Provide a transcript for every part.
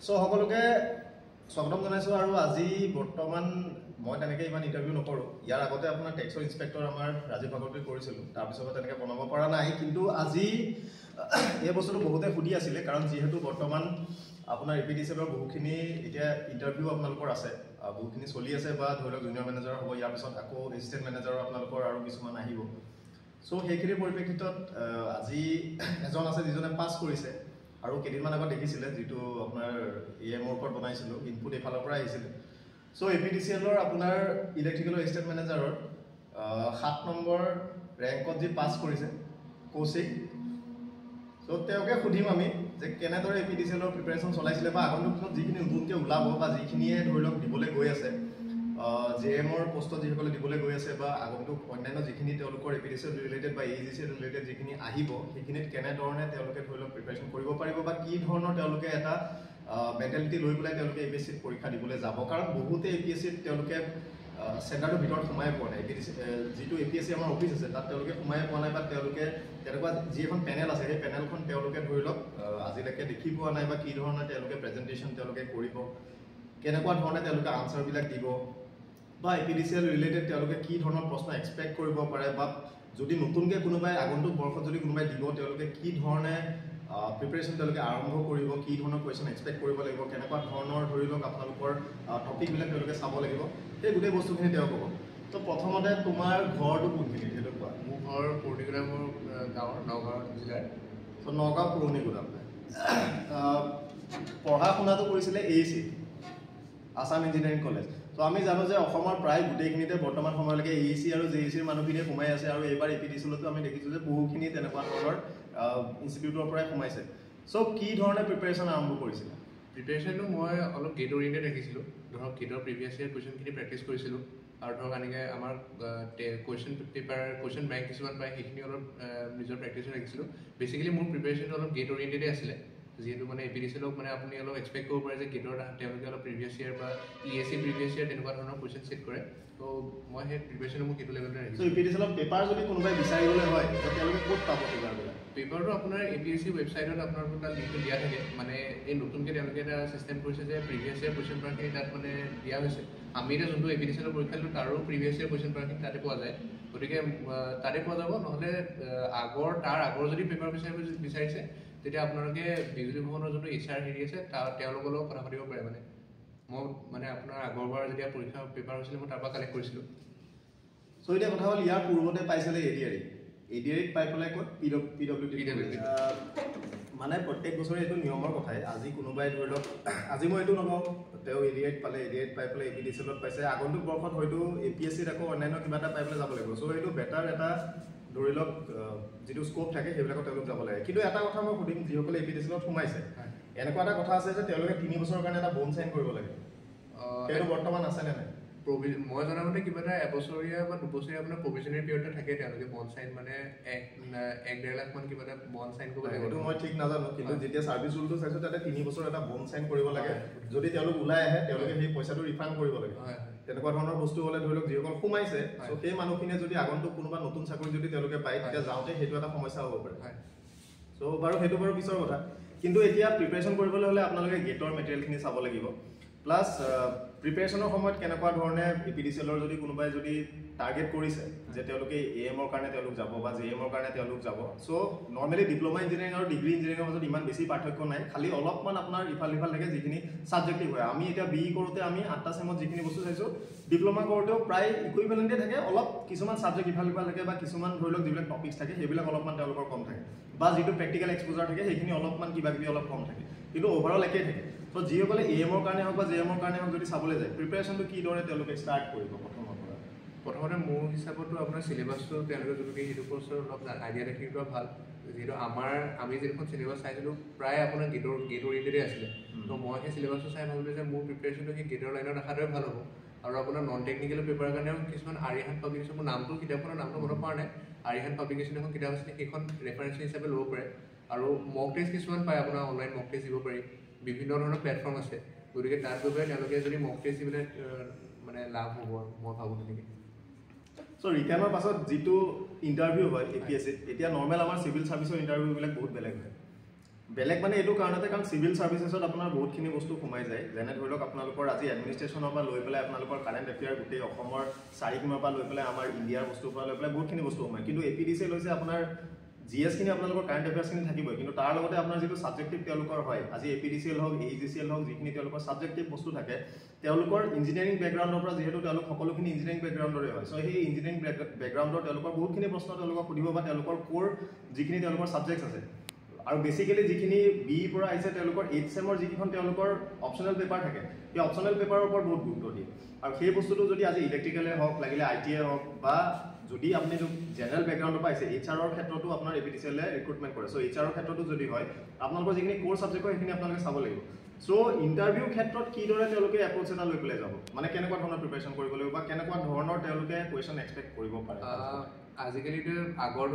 So সকলোকে স্বাগতম জনাইছো আৰু আজি বৰ্তমান মই তেনেকৈ ইমান ইণ্টাৰভিউ নকৰোঁ। ইয়াৰ আগতে আপোনাৰ টেক্সৰ ইনস্পেক্টৰ আমাৰ ৰাজীৱ ভাগৱতী কৰিছিলোঁ, তাৰপিছত তেনেকৈ বনাব পৰা নাই। কিন্তু আজি এই বস্তুটো বহুতে সুধি আছিলে, কাৰণ যিহেতু বৰ্তমান আপোনাৰ APDCLৰ বহুখিনি এতিয়া ইণ্টাৰভিউ আপোনালোকৰ আছে, বহুখিনি চলি আছে, বা ধৰি লওক জুনিয়ৰ মেনেজাৰ হ'ব, ইয়াৰ পিছত আকৌ এছিষ্টেণ্ট মেনেজাৰৰ আপোনালোকৰ আৰু কিছুমান আহিব। চ' সেইখিনিৰ পৰিপ্ৰেক্ষিতত আজি এজন আছে যিজনে পাছ কৰিছে, আৰু কেইদিনমান আগত দেখিছিলে যিটো আপোনাৰ EMৰ ওপৰত বনাইছিলোঁ, ইনপুট এইফালৰ পৰা আহিছিলে। চ' APDCLৰ আপোনাৰ ইলেক্ট্ৰিকেলৰ এছিষ্টেণ্ট মেনেজাৰৰ 7 নম্বৰ ৰেংকত যি পাছ কৰিছে কৌশিক। চ' তেওঁকে সুধিম আমি যে কেনেদৰে APDCLৰ প্ৰিপেৰেশ্যন চলাইছিলে, বা আগন্তুক দিনত যিখিনি নতুনকৈ ওলাব বা যিখিনিয়ে ধৰি লওক দিবলৈ গৈ আছে, JMৰ পোষ্টত যিসকলে দিবলৈ গৈ আছে, বা আগন্তুক অন্যান্য যিখিনি তেওঁলোকৰ APDCL ৰিলেটেড বা AEGCL ৰিলেটেড যিখিনি আহিব, সেইখিনিত কেনেধৰণে তেওঁলোকে ধৰি লওক প্ৰিপেৰেশ্যন কৰিব পাৰিব, বা কি ধৰণৰ তেওঁলোকে এটা মেণ্টেলিটি লৈ পেলাই তেওঁলোকে APSCত পৰীক্ষা দিবলৈ যাব। কাৰণ বহুতে APSCত তেওঁলোকে চেণ্টাৰটোৰ ভিতৰত সোমাই পোৱা নাই। যিটো APSC আমাৰ অফিচ আছে তাত তেওঁলোকে সোমাই পোৱা নাই, বা তেওঁলোকে তেনেকুৱা যি এখন পেনেল আছে সেই পেনেলখন তেওঁলোকে ধৰি লওক আজিলৈকে দেখি পোৱা নাই, বা কি ধৰণে তেওঁলোকে প্ৰেজেণ্টেশ্যন তেওঁলোকে কৰিব, কেনেকুৱা ধৰণে তেওঁলোকে আনচাৰবিলাক দিব, বা APDCL ৰিলেটেড তেওঁলোকে কি ধৰণৰ প্ৰশ্ন এক্সপেক্ট কৰিব পাৰে, বা যদি নতুনকৈ কোনোবাই আগন্তুক বৰ্ষত যদি কোনোবাই দিব তেওঁলোকে কি ধৰণে প্ৰিপেৰেশ্যন তেওঁলোকে আৰম্ভ কৰিব, কি ধৰণৰ কুৱেশ্যন এক্সপেক্ট কৰিব লাগিব, কেনেকুৱা ধৰণৰ ধৰি লওক আপোনালোকৰ টপিকবিলাক তেওঁলোকে চাব লাগিব, সেই গোটেই বস্তুখিনি তেওঁ ক'ব। তো প্ৰথমতে তোমাৰ ঘৰটো কোনখিনিত সেইটো কোৱা? মোৰ ঘৰ পুৰণিগুদাম, মোৰ গাঁৱৰ নগাঁও জিলাৰ। তো নগাঁও পুৰণিগুদাম। পঢ়া শুনাটো কৰিছিলে AEC, আছাম ইঞ্জিনিয়াৰিং কলেজ। তো আমি জানো যে অসমৰ প্ৰায় গোটেইখিনিতে বৰ্তমান সময়লৈকে AEC আৰু JECৰ মানুহখিনিয়ে সোমাই আছে, আৰু এইবাৰ APDCLতো আমি দেখিছোঁ যে বহুখিনি তেনেকুৱা ধৰণৰ ইনষ্টিটিউটৰ পৰাই সোমাইছে। চ' কি ধৰণে প্ৰিপেৰেশ্যন আৰম্ভ কৰিছিলে? প্ৰিপেৰেশ্যনটো মই অলপ গেট অৰিয়েণ্টেড ৰাখিছিলোঁ। ধৰক গেটৰ প্ৰিভিয়াছ ইয়েৰ কুৱেশ্যনখিনি প্ৰেক্টিচ কৰিছিলোঁ, আৰু ধৰক এনেকৈ আমাৰ কুৱেশ্যন পেপাৰ কুৱেশ্যন বেংক কিছুমান পায়, সেইখিনি অলপ নিজৰ প্ৰেক্টিছত ৰাখিছিলোঁ। বেচিকেলি মোৰ প্ৰিপেৰেশ্যনটো অলপ গেট অৰিয়েণ্টেডে আছিলে, যিহেতু মানে APDCLক মানে আপুনি অলপ এক্সপেক্ট কৰিব পাৰে যে গেটৰ তেওঁলোকে অলপ প্ৰিভিয়াছ ইয়েৰ বা ESC প্ৰিভিয়াছ ইয়েৰ তেনেকুৱা ধৰণৰ কুৱেশ্যন ছেট কৰে। তো মই সেই প্ৰিপেৰেশ্যনটো মোক সেইটো লেভেলতে ৰাখিছোঁ। APDCLৰ পেপাৰ যদি কোনোবাই বিচাৰিবলৈ হয় তেওঁলোকে ক'ত পাব পেপাৰবিলাক? পেপাৰটো আপোনাৰ APSC ৱেবছাইটত আপোনালোকৰ তাত লিংকটো দিয়া থাকে। মানে এই নতুনকৈ তেওঁলোকে এটা চিষ্টেম কৰিছে যে প্ৰিভিয়াছ ইয়েৰ কুৱেশ্যন পেপাৰখিনি তাত মানে দিয়া হৈছে। আমি এতিয়া যোনটো APDCLৰ পৰীক্ষা দিলোঁ তাৰো প্ৰিভিয়াছ ইয়েৰ কুৱেশ্যন পেপাৰখিনি তাতে পোৱা যায়, গতিকে তাতে পোৱা যাব। নহ'লে তাৰ আগৰ যদি পেপাৰ বিচাৰিছে তেতিয়া আপোনালোকে বিজুলী ভৱনৰ যোনটো HR হেৰি আছে তেওঁলোকৰ লগত কথা পাতিব পাৰে। মই আপোনাৰ আগৰবাৰ যেতিয়া পৰীক্ষা পেপাৰ হৈছিলে মই তাৰ পৰা কালেক্ট কৰিছিলোঁ। চ' এতিয়া কথা হ'ল ইয়াৰ পূৰ্বতে পাইছিলে ADREত পাই পেলাই ক'ত PWD। মানে প্ৰত্যেক বছৰে এইটো নিয়মৰ কথাই। আজি কোনোবাই ধৰি লওক, আজি মই এইটো নকওঁ তেওঁ ADREত পালে, ADREত পাই পেলাই APDCLত পাইছে, আগন্তুক বৰ্ষত হয়তো APSCত আকৌ অন্যান্য কিবা এটা পাই পেলাই যাব লাগিব। চ' এইটো বেটাৰ এটা ধৰি লওক যিটো স্ক'প থাকে সেইবিলাকত তেওঁলোক যাব লাগে। কিন্তু এটা কথা মই সুধিম, যিসকলে APDCLত সোমাইছে, এনেকুৱা এটা কথা আছে যে তেওঁলোকে 3 বছৰৰ কাৰণে এটা বণ্ড চাইন কৰিব লাগে, সেইটো বৰ্তমান আছেনে নাই? মই জনামতে কিবা এটা এবছৰীয়া বা দুবছৰীয়া আপোনাৰ প্ৰভিজনেৰী পিৰিয়ড থাকে, তেওঁলোকে বণ্ড চাইন মানে 1-1.5 লাখ মান কিবা এটা বণ্ড চাইন কৰিব লাগে। সেইটো মই ঠিক নাজানো, কিন্তু যেতিয়া ছাৰ্ভিচ ৰুলটো চাইছোঁ তাতে 3 বছৰ এটা বণ্ড চাইন কৰিব লাগে। যদি তেওঁলোক ওলাই আহে তেওঁলোকে সেই পইচাটো ৰিফাণ্ড কৰিব লাগে। তেনেকুৱা ধৰণৰ বস্তু হ'লে ধৰি লওক যিসকল সোমাইছে, চ' সেই মানুহখিনিয়ে যদি আগন্তুক কোনোবা নতুন চাকৰি যদি তেওঁলোকে পায় তেতিয়া যাওঁতে সেইটো এটা সমস্যা হ'ব পাৰে। চ' বাৰু সেইটো বাৰু পিছৰ কথা। কিন্তু এতিয়া প্ৰিপেৰেশ্যন কৰিবলৈ হ'লে আপোনালোকে গেটৰ মেটেৰিয়েলখিনি চাব লাগিব, প্লাছ প্ৰিপেৰেশ্যনৰ সময়ত কেনেকুৱা ধৰণে APDCLৰ যদি কোনোবাই যদি টাৰ্গেট কৰিছে যে তেওঁলোকে AM-ৰ কাৰণে তেওঁলোক যাব বা JM-ৰ কাৰণে তেওঁলোক যাব। চ' নৰ্মেলি ডিপ্ল'মা ইঞ্জিনিয়াৰিং আৰু ডিগ্ৰী ইঞ্জিনিয়াৰিঙৰ মাজত ইমান বেছি পাৰ্থক্য নাই, খালি অলপমান আপোনাৰ ইফাল সিফাল থাকে যিখিনি ছাবজেক্টিভ হয়। আমি এতিয়া BE কৰোঁতে আমি 8টা চেমত যিখিনি বস্তু চাইছোঁ, ডিপ্ল'মা কৰোঁতেও প্ৰায় ইকুইভেলেণ্টে থাকে, অলপ কিছুমান ছাবজেক্ট ইফাল সিফাল থাকে, বা কিছুমান ধৰি লওক যিবিলাক টপিকছ থাকে সেইবিলাক অলপমান তেওঁলোকৰ কম থাকে, বা যিটো প্ৰেক্টিকেল এক্সপ'জাৰ থাকে সেইখিনি অলপমান কিবা কিবি অলপ কম থাকে, কিন্তু অভাৰঅল একেই থাকে। ত' যিসকলে AM-ৰ কাৰণে হওক বা JM-ৰ কাৰণে হওক যদি চাবলৈ যায়, প্ৰিপেৰেশ্যনটো কিদৰে তেওঁলোকে ষ্টাৰ্ট কৰিব? প্ৰথমতে মোৰ হিচাপতো আপোনাৰ চিলেবাছটো তেওঁলোকে যদি সেইটো বস্তুৰ অলপ আইডিয়া ৰাখি লোৱা ভাল। যিহেতু আমি যিখন চিলেবাছ চাইছিলোঁ প্ৰায় আপোনাৰ গেট অৰিয়েণ্টেডে আছিলে। ত' মই সেই চিলেবাছটো চাই ভাবিলোঁ যে মোৰ প্ৰিপেৰেশ্যনটো সেই গেটৰ লাইনত ৰখাটোৱে ভাল হ'ব। আৰু আপোনাৰ নন টেকনিকেল পেপাৰৰ কাৰণেও কিছুমান আৰিহান পাব্লিকেশ্যন, মোৰ কিতাপখনৰ নামটো মনত পৰা নাই, আৰিহান পাব্লিকেশ্যন এখন কিতাপ আছিলে, সেইখন ৰেফাৰেঞ্চ হিচাপে ল'ব পাৰে। আৰু মক টেষ্ট কিছুমান পায়, আপোনাৰ অনলাইন মক টেষ্ট দিব পাৰি, বিভিন্ন ধৰণৰ প্লেটফৰ্ম আছে, গতিকে তাত গৈ পেলাই তেওঁলোকে যদি মক টেষ্ট দিবলৈ মানে লাভ হ'ব, মই ভাবোঁ তেনেকৈ। চ' ৰিটাৰ্ণৰ পাছত যিটো ইণ্টাৰভিউ হয় APSCত, এতিয়া নৰ্মেল আমাৰ চিভিল ছাৰ্ভিচৰ ইণ্টাৰভিউবিলাক বহুত বেলেগ হয়। বেলেগ মানে এইটো কাৰণতে কাৰণ চিভিল চাৰ্ভিচেছত আপোনাৰ বহুতখিনি বস্তু সোমাই যায় যেনে ধৰি লওক আপোনালোকৰ আজি এডমিনিষ্ট্ৰেশ্যনৰ পৰা লৈ পেলাই আপোনালোকৰ কাৰেণ্ট এফেয়াৰ গোটেই অসমৰ চাৰিসীমাৰ পৰা লৈ পেলাই আমাৰ ইণ্ডিয়াৰ বস্তুৰ পৰা লৈ পেলাই বহুতখিনি বস্তু সোমায় কিন্তু APDCL হৈছে আপোনাৰ GS-খিনি আপোনালোকৰ কাৰেণ্ট এফেয়াৰ্ছখিনি থাকিবই কিন্তু তাৰ লগতে আপোনাৰ যিটো ছাবজেক্টিভ তেওঁলোকৰ হয় আজি APDCL হওক AEGCL হওক যিখিনি তেওঁলোকৰ ছাবজেক্টিভ বস্তু থাকে তেওঁলোকৰ ইঞ্জিনিয়াৰিং বেকগ্ৰাউণ্ডৰ পৰা যিহেতু তেওঁলোক সকলোখিনি ইঞ্জিনিয়াৰিং বেকগ্ৰাউণ্ডৰে হয় চ' সেই ইঞ্জিনিয়াৰিং বেকগ্ৰাউণ্ডৰ তেওঁলোকৰ বহুতখিনি প্ৰশ্ন তেওঁলোকক সুধিব বা তেওঁলোকৰ কোৰ যিখিনি তেওঁলোকৰ ছাবজেক্টছ আছে আৰু বেচিকেলি যিখিনি BE পৰা আহিছে তেওঁলোকৰ 8th চেমৰ যিখন তেওঁলোকৰ অপচনেল পেপাৰ থাকে সেই অপচনেল পেপাৰৰ ওপৰত বহুত গুৰুত্ব দিয়ে আৰু সেই বস্তুটো যদি আজি ইলেক্ট্ৰিকেলে হওক লাগিলে ITয়ে হওক বা যদি আপুনি জেনেৰেল বেকগ্ৰাউণ্ডৰ পৰা আহিছে HR-ৰ ক্ষেত্ৰতো আপোনাৰ APDCL-এ ৰিক্ৰুটমেণ্ট কৰে চ' HR-ৰ ক্ষেত্ৰতো যদি হয় আপোনালোকৰ যিখিনি কোৰ ছাবজেক্ট হয় সেইখিনি আপোনালোকে চাব লাগিব চ' ইণ্টাৰভিউৰ ক্ষেত্ৰত কিদৰে তেওঁলোকে এপ্ৰ'চ এটা লৈ পেলাই যাব মানে কেনেকুৱা ধৰণৰ প্ৰিপেৰেশ্যন কৰিব লাগিব বা কেনেকুৱা ধৰণৰ তেওঁলোকে কুৱেশ্যন এক্সপেক্ট কৰিব পাৰে আজিকালিতো আগৰ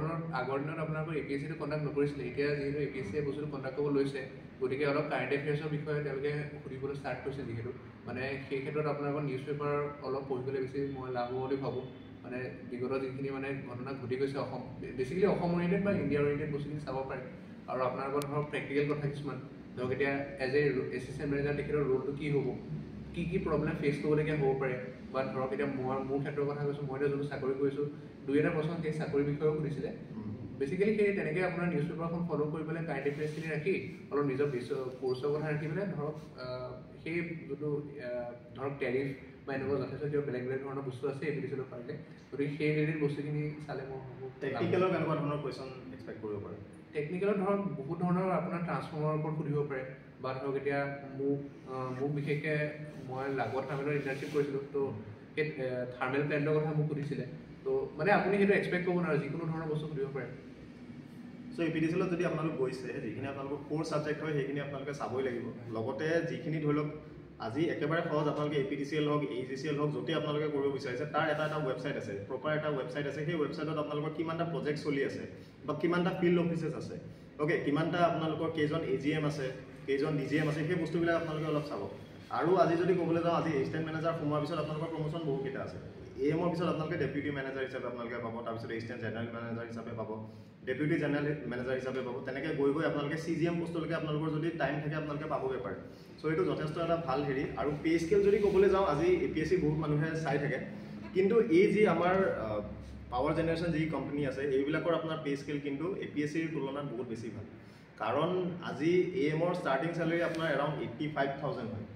দিনত আপোনালোকৰ APSC-টো কণ্ডাক্ট নকৰিছিলে এতিয়া যিহেতু APSC-য়ে বস্তুটো কণ্ডাক্ট কৰিব লৈছে গতিকে অলপ কাৰেণ্ট এফেয়াৰ্ছৰ বিষয়ে তেওঁলোকে সুধিবলৈ ষ্টাৰ্ট কৰিছে যিহেতু মানে সেই ক্ষেত্ৰত আপোনালোকৰ নিউজ পেপাৰ অলপ পঢ়িবলৈ বেছি মই লাভ হ'ব বুলি ভাবোঁ মানে বিগত যিখিনি মানে ঘটনা ঘটি গৈছে অসম বেচিকেলি অসম অৰিয়েণ্টেড বা ইণ্ডিয়া অৰিয়েণ্টেড বস্তুখিনি চাব পাৰে আৰু আপোনালোকৰ ধৰক প্ৰেক্টিকেল কথা কিছুমান ধৰক এতিয়া এজ এ এছিষ্টেণ্ট মেনেজাৰ তেখেতৰ ৰোলটো কি হ'ব কি প্ৰব্লেম ফেচ কৰিবলগীয়া হ'ব পাৰে বা ধৰক এতিয়া মোৰ ক্ষেত্ৰৰ কথা কৈছোঁ মই এতিয়া যোনটো চাকৰি কৰিছোঁ 2-এটা প্ৰশ্ন সেই চাকৰিৰ বিষয়েও সুধিছিলে বেচিকেলি সেই তেনেকৈ আপোনাৰ নিউজ পেপাৰখন ফ'ল' কৰি পেলাই কাৰেণ্ট এফেয়াৰ্ছখিনি ৰাখি অলপ নিজৰ কোৰ্চৰ কথা ৰাখি পেলাই ধৰক সেই যোনটো ধৰক টেৰিফ বা এনেকুৱা যথেষ্ট কিবা বেলেগ ধৰণৰ বস্তু আছে APDCL-ৰ পাৰিলে গতিকে সেই ৰিলেটেড বস্তুখিনি চালে মই ভাবোঁ টেকনিকেলৰ কেনেকুৱা ধৰণৰ কুৱেশ্যন এক্সপেক্ট কৰিব পাৰে টেকনিকেলত ধৰক বহুত ধৰণৰ আপোনাৰ ট্ৰান্সফৰ্মাৰৰ ওপৰত সুধিব পাৰে বা ধৰক এতিয়া মোক বিশেষকৈ মই লাগত থাৰ্মেলৰ ইণ্টাৰ্ণশ্বিপ কৰিছিলোঁ তো সেই থাৰ্মেল প্লেণ্টৰ কথা মোক সুধিছিলে তো মানে আপুনি সেইটো এক্সপেক্ট কৰিব নোৱাৰে যিকোনো ধৰণৰ বস্তু সুধিব পাৰে চ' APDCL-ত যদি আপোনালোক গৈছে যিখিনি আপোনালোকৰ কোৰ ছাবজেক্ট হয় সেইখিনি আপোনালোকে চাবই লাগিব লগতে যিখিনি ধৰি লওক আজি একেবাৰে সহজ আপোনালোকে APDCL হওক AEGCL হওক য'তেই আপোনালোকে কৰিব বিচাৰিছে তাৰ এটা ৱেবছাইট আছে প্ৰপাৰ এটা ৱেবছাইট আছে সেই ৱেবছাইটত আপোনালোকৰ কিমানটা প্ৰজেক্ট চলি আছে বা কিমানটা ফিল্ড অফিচেছ আছে অ'কে কিমানটা আপোনালোকৰ কেইজন AGM আছে কেইজন DGM আছে সেই বস্তুবিলাক আপোনালোকে অলপ চাব আৰু আজি যদি ক'বলৈ যাওঁ আজি এছিষ্টেণ্ট মেনেজাৰ সোমোৱাৰ পিছত আপোনালোকৰ প্ৰমোশ্যন বহুকেইটা আছে AM-ৰ পিছত আপোনালোকে ডেপুটি মেনেজাৰ হিচাপে আপোনালোকে পাব তাৰপিছত এছিষ্টেণ্ট জেনেৰেল মেনেজাৰ হিচাপে পাব ডেপুটি জেনেৰেল মেনেজাৰ হিচাপে পাব তেনেকৈ গৈ আপোনালোকে CGM পোষ্টলৈকে আপোনালোকৰ যদি টাইম থাকে আপোনালোকে পাবগৈ পাৰে চ' এইটো যথেষ্ট এটা ভাল হেৰি আৰু পে স্কেল যদি ক'বলৈ যাওঁ আজি APSC বহুত মানুহে চাই থাকে কিন্তু এই যি আমাৰ পাৱাৰ জেনেৰেশ্যন যি কোম্পানী আছে এইবিলাকৰ আপোনাৰ পে স্কেল কিন্তু APSC-ৰ তুলনাত বহুত বেছি ভাল কাৰণ আজি AM-ৰ ষ্টাৰ্টিং চেলাৰী আপোনাৰ এৰাউণ্ড 85,000 হয়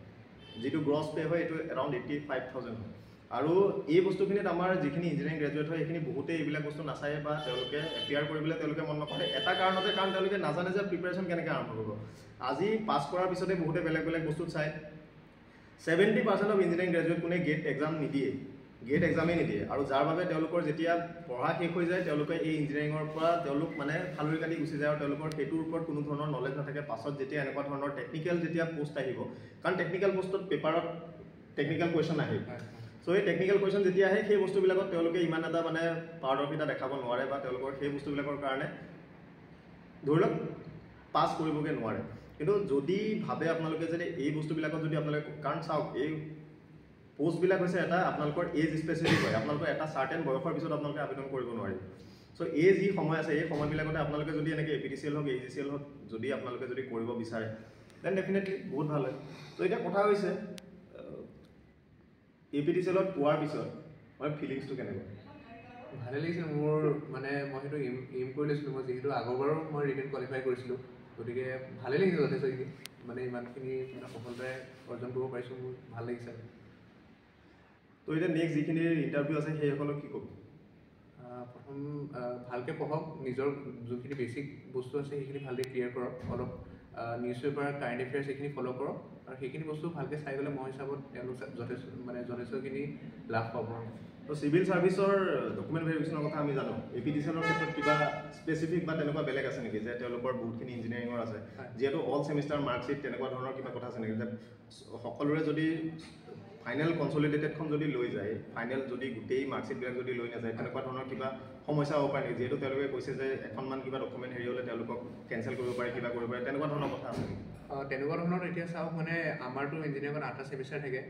যিটো গ্ৰছ পে হয় এইটো এৰাউণ্ড 85,000 হয় আৰু এই বস্তুখিনিত আমাৰ যিখিনি ইঞ্জিনিয়াৰিং গ্ৰেজুৱেট হয় সেইখিনি বহুতেই এইবিলাক বস্তু নাচায় বা তেওঁলোকে এপিয়াৰ কৰিবলৈ তেওঁলোকে মন নকৰে এটা কাৰণতে কাৰণ তেওঁলোকে নাজানে যে প্ৰিপেৰেশ্যন কেনেকৈ আৰম্ভ কৰিব আজি পাছ কৰাৰ পিছতে বহুতে বেলেগ বস্তুত চায় 70% অফ ইঞ্জিনিয়াৰিং গ্ৰেজুৱেট কোনে গেট এক্সাম নিদিয়ে গেট এক্সামেই নিদিয়ে আৰু যাৰ বাবে তেওঁলোকৰ যেতিয়া পঢ়া শেষ হৈ যায় তেওঁলোকে এই ইঞ্জিনিয়াৰিঙৰ পৰা তেওঁলোক মানে ফালৰি কাটি গুচি যায় আৰু তেওঁলোকৰ সেইটোৰ ওপৰত কোনো ধৰণৰ নলেজ নাথাকে পাছত যেতিয়া এনেকুৱা ধৰণৰ টেকনিকেল যেতিয়া পোষ্ট আহিব কাৰণ টেকনিকেল পোষ্টত পেপাৰত টেকনিকেল কুৱেশ্যন আহে চ' এই টেকনিকেল কুৱেশ্যন যেতিয়া আহে সেই বস্তুবিলাকত তেওঁলোকে ইমান এটা মানে পাৰদৰ্শিতা দেখাব নোৱাৰে বা তেওঁলোকৰ সেই বস্তুবিলাকৰ কাৰণে ধৰি লওক পাছ কৰিবগৈ নোৱাৰে কিন্তু যদি ভাবে আপোনালোকে যদি এই বস্তুবিলাকত যদি আপোনালোকে কাৰণ চাওক এই পোষ্টবিলাক হৈছে এটা আপোনালোকৰ এজ স্পেচিফিক হয় আপোনালোকৰ এটা চাৰ্টেন বয়সৰ পিছত আপোনালোকে আবেদন কৰিব নোৱাৰিব চ' এই যি সময় আছে এই সময়বিলাকতে আপোনালোকে যদি এনেকৈ APDCL হওক AEGCL হওক যদি আপোনালোকে যদি কৰিব বিচাৰে দেন ডেফিনেটলি বহুত ভাল হয় ত' এতিয়া কথা হৈছে APDCL-ত পোৱাৰ পিছত মানে ফিলিংছটো কেনেকুৱা ভালে লাগিছে মোৰ মানে মই সেইটো এইম কৰি লৈছিলোঁ মই যিহেতু আগৰবাৰো মই ৰিটেন কোৱালিফাই কৰিছিলোঁ গতিকে ভালে লাগিছে যথেষ্টখিনি মানে ইমানখিনি মানে সফলতাৰে অৰ্জন কৰিব পাৰিছোঁ মোৰ ভাল লাগিছে তো এতিয়া নেক্সট যিখিনি ইণ্টাৰভিউ আছে সেইসকলক কি ক'ব প্ৰথম ভালকৈ পঢ়ক নিজৰ যোনখিনি বেছিক বস্তু আছে সেইখিনি ভালকৈ ক্লিয়াৰ কৰক অলপ নিউজ পেপাৰ কাৰেণ্ট এফেয়াৰ্ছ সেইখিনি ফ'ল' কৰক আৰু সেইখিনি বস্তু ভালকৈ চাই গ'লে মই হিচাপত তেওঁলোক যথেষ্টখিনি লাভ পাব তো চিভিল ছাৰ্ভিচৰ ডকুমেণ্ট ভেৰিফিকেশ্যনৰ কথা আমি জানো APDCL-ৰ ক্ষেত্ৰত কিবা স্পেচিফিক বা তেনেকুৱা বেলেগ আছে নেকি যে তেওঁলোকৰ বহুতখিনি ইঞ্জিনিয়াৰিঙৰ আছে যিহেতু অল ছেমিষ্টাৰ মাৰ্কশ্বিট তেনেকুৱা ধৰণৰ কিবা কথা আছে নেকি যে সকলোৰে যদি ফাইনেল কনচলিডেটেডখন যদি লৈ যায় ফাইনেল যদি গোটেই মাৰ্কশ্বিটবিলাক যদি লৈ নাযায় তেনেকুৱা ধৰণৰ কিবা সমস্যা হ'ব পাৰে নেকি যিহেতু তেওঁলোকে কৈছে যে এখনমান কিবা ডকুমেণ্ট হেৰি হ'লে তেওঁলোকক কেঞ্চেল কৰিব পাৰে কিবা কৰিব পাৰে তেনেকুৱা ধৰণৰ কথা আছে নেকি তেনেকুৱা ধৰণৰ এতিয়া চাওক মানে আমাৰতো ইঞ্জিনিয়াৰিঙত 8টা ছেমিষ্টাৰ থাকে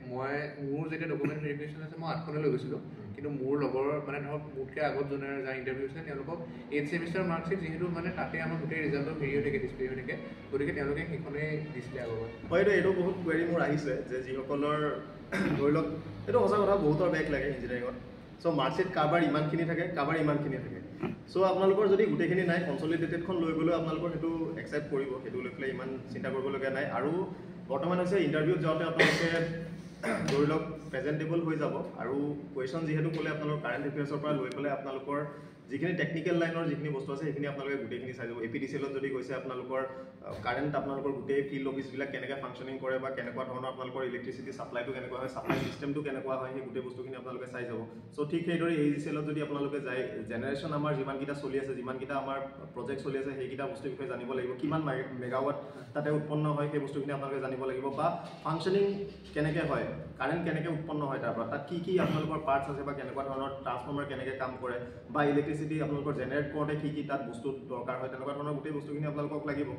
মোৰ যেতিয়া ডকুমেণ্ট ভেৰিফিকেশ্যন আছে মই 8খনে লৈ গৈছিলোঁ কিন্তু মোৰ লগৰ মানে ধৰক মোতকৈ আগত যোনে যাৰ ইণ্টাৰভিউ হৈছে তেওঁলোকক 8th ছেমিষ্টাৰ মাৰ্কশ্বিট যিহেতু মানে তাতে আমাৰ গোটেই ৰিজাল্টৰ হেৰি হৈ থাকে ডিছপ্লে হৈ থাকে গতিকে তেওঁলোকে সেইখনেই দিছিলে আগৰ হয়তো এইটো বহুত কুৱেৰি মোৰ আহিছে যে যিসকলৰ ধৰি লওক এইটো সঁচা কথা বহুতৰ বেক লাগে ইঞ্জিনিয়াৰিঙত চ' মাৰ্কশ্বিট কাৰোবাৰ ইমানখিনি থাকে কাৰোবাৰ ইমানখিনি থাকে চ' আপোনালোকৰ যদি গোটেইখিনি নাই কনচলিডেটেডখন লৈ গ'লেও আপোনালোকৰ সেইটো একচেপ্ট কৰিব সেইটো লৈ পেলাই ইমান চিন্তা কৰিবলগীয়া নাই আৰু বৰ্তমান হৈছে ইণ্টাৰভিউত যাওঁতে আপোনালোকে ধৰি লওক প্ৰেজেণ্টেবল হৈ যাব আৰু কুৱেশ্যন যিহেতু ক'লে আপোনালোকৰ কাৰেণ্ট এফেয়াৰ্ছৰ পৰা লৈ পেলাই আপোনালোকৰ যিখিনি টেকনিকেল লাইনৰ যিখিনি বস্তু আছে সেইখিনি আপোনালোকে গোটেইখিনি চাই যাব APDCLত যদি কৈছে আপোনালোকৰ কাৰেণ্ট আপোনালোকৰ গোটেই ফিল্ড অফিচবিলাক কেনেকৈ ফাংচনিং কৰে বা কেনেকুৱা ধৰণৰ আপোনালোকৰ ইলেক্ট্ৰিচিটি ছাপ্লাইটো কেনেকুৱা হয় ছাপ্লাই চিষ্টেমটো কেনেকুৱা হয় সেই গোটেই বস্তুখিনি আপোনালোকে চাই যাব চ' ঠিক সেইদৰে AECLত যদি আপোনালোকে যায় জেনেৰেশ্যন আমাৰ যিমানকেইটা চলি আছে যিমানকেইটা আমাৰ প্ৰজেক্ট চলি আছে সেইকেইটা বস্তুৰ বিষয়ে জানিব লাগিব কিমান মেগাৱাট তাতে উৎপন্ন হয় সেই বস্তুখিনি আপোনালোকে জানিব লাগিব বা ফাংচনিং কেনেকৈ হয় কাৰেণ্ট কেনেকৈ উৎপন্ন হয় তাৰ পৰা তাত কি আপোনালোকৰ পাৰ্টছ আছে বা কেনেকুৱা ধৰণৰ ট্ৰান্সফৰ্মাৰ কেনেকৈ কাম কৰে বা ইলেক্ট্ৰিচিটি আপোনালোকৰ জেনেৰেট কৰোঁতে কি তাত বস্তু দৰকাৰ হয় তেনেকুৱা ধৰণৰ গোটেই বস্তুখিনি আপোনালোকক লাগিব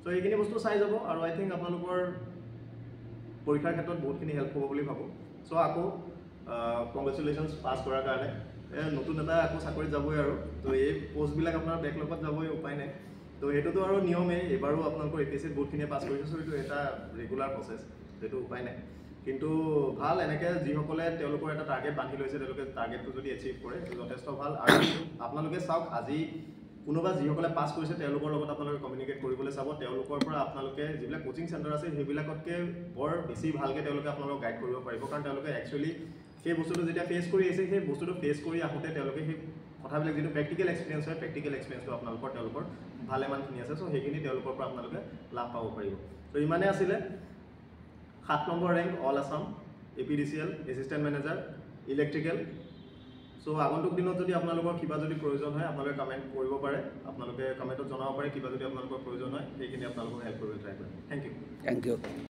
চ' এইখিনি বস্তু চাই যাব আৰু আই থিংক আপোনালোকৰ পৰীক্ষাৰ ক্ষেত্ৰত বহুতখিনি হেল্প হ'ব বুলি ভাবোঁ চ' আকৌ কংগ্ৰেচুলেশ্যনছ পাছ কৰাৰ কাৰণে নতুন এটা আকৌ চাকৰিত যাবই আৰু তো এই পষ্টবিলাক আপোনাৰ বেকলগত যাবই উপায় নাই তো সেইটোতো আৰু নিয়মেই এইবাৰো আপোনালোকৰ APSCত বহুতখিনিয়ে পাছ কৰিছে চ' এইটো এটা ৰেগুলাৰ প্ৰচেছ সেইটো উপায় নাই কিন্তু ভাল এনেকৈ যিসকলে তেওঁলোকৰ এটা টাৰ্গেট বান্ধি লৈছে তেওঁলোকে টাৰ্গেটটো যদি এচিভ কৰে সেইটো যথেষ্ট ভাল আৰু আপোনালোকে চাওক আজি কোনোবা যিসকলে পাছ কৰিছে তেওঁলোকৰ লগত আপোনালোকে কমিউনিকেট কৰিবলৈ চাব তেওঁলোকৰ পৰা আপোনালোকে যিবিলাক কোচিং চেণ্টাৰ আছে সেইবিলাকতকৈ বৰ বেছি ভালকৈ তেওঁলোকে আপোনালোকক গাইড কৰিব পাৰিব কাৰণ তেওঁলোকে একচুৱেলি সেই বস্তুটো যেতিয়া ফেচ কৰি আহিছে সেই বস্তুটো ফেচ কৰি আহোঁতে তেওঁলোকে সেই কথাবিলাক যিটো প্ৰেক্টিকেল এক্সপিৰিয়েঞ্চ হয় প্ৰেক্টিকেল এক্সপিৰিয়েঞ্চটো তেওঁলোকৰ ভালেমানখিনি আছে চ' সেইখিনি তেওঁলোকৰ পৰা আপোনালোকে লাভ পাব পাৰিব ত' ইমানেই আছিলে 7 number rank all Assam APDCL assistant manager electrical চ' আগন্তুক দিনত যদি আপোনালোকৰ কিবা যদি প্ৰয়োজন হয় আপোনালোকে কমেণ্ট কৰিব পাৰে আপোনালোকে কমেণ্টত জনাব পাৰে কিবা যদি আপোনালোকৰ প্ৰয়োজন হয় সেইখিনি আপোনালোকক হেল্প কৰিব ট্ৰাই কৰিম থেংক ইউ